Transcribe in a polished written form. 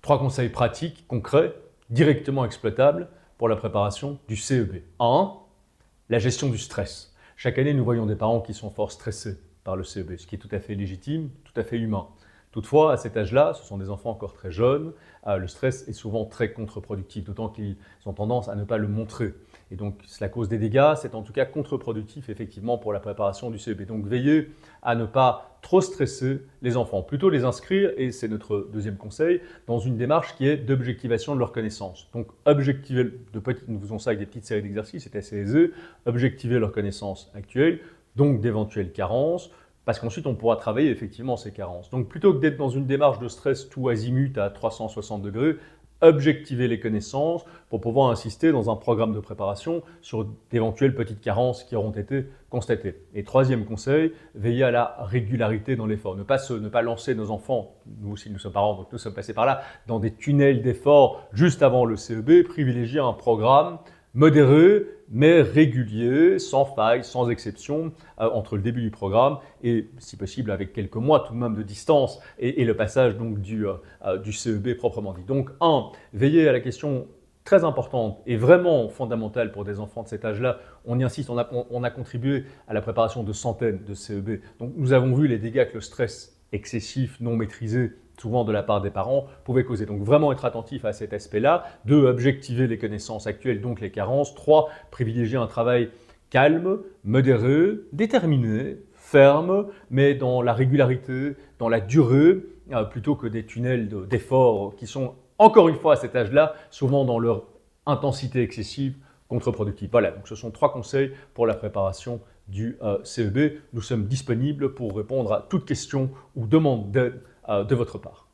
3 conseils pratiques, concrets, directement exploitables pour la préparation du CEB. 1. La gestion du stress. Chaque année, nous voyons des parents qui sont fort stressés par le CEB, ce qui est tout à fait légitime, tout à fait humain. Toutefois, à cet âge-là, ce sont des enfants encore très jeunes, le stress est souvent très contre-productif, d'autant qu'ils ont tendance à ne pas le montrer. Et donc, cela cause des dégâts, c'est en tout cas contre-productif effectivement pour la préparation du CEB. Donc, veillez à ne pas trop stresser les enfants, plutôt les inscrire, et c'est notre deuxième conseil, dans une démarche qui est d'objectivation de leurs connaissances. Donc, objectiver, nous faisons ça avec des petites séries d'exercices, c'est assez aisé, objectiver leurs connaissances actuelles, donc d'éventuelles carences, parce qu'ensuite on pourra travailler effectivement ces carences. Donc plutôt que d'être dans une démarche de stress tout azimut à 360 degrés, objectiver les connaissances pour pouvoir insister dans un programme de préparation sur d'éventuelles petites carences qui auront été constatées. Et troisième conseil, veiller à la régularité dans l'effort. Ne pas lancer nos enfants, nous aussi nous sommes parents, donc nous sommes passés par là, dans des tunnels d'effort juste avant le CEB, privilégier un programme modéré, mais régulier, sans faille, sans exception, entre le début du programme et, si possible, avec quelques mois tout de même de distance et le passage donc du CEB proprement dit. Donc, 1. Veiller à la question très importante et vraiment fondamentale pour des enfants de cet âge-là. On y insiste, on a contribué à la préparation de centaines de CEB. Donc, nous avons vu les dégâts que le stress excessif, non maîtrisé, souvent de la part des parents, pouvait causer. Donc vraiment être attentif à cet aspect-là. 2. Objectiver les connaissances actuelles, donc les carences. 3. Privilégier un travail calme, modéré, déterminé, ferme, mais dans la régularité, dans la durée, plutôt que des tunnels d'efforts qui sont, encore une fois à cet âge-là, souvent dans leur intensité excessive, contre-productive. Voilà, donc ce sont 3 conseils pour la préparation du CEB. Nous sommes disponibles pour répondre à toute question ou demande d'aide de votre part.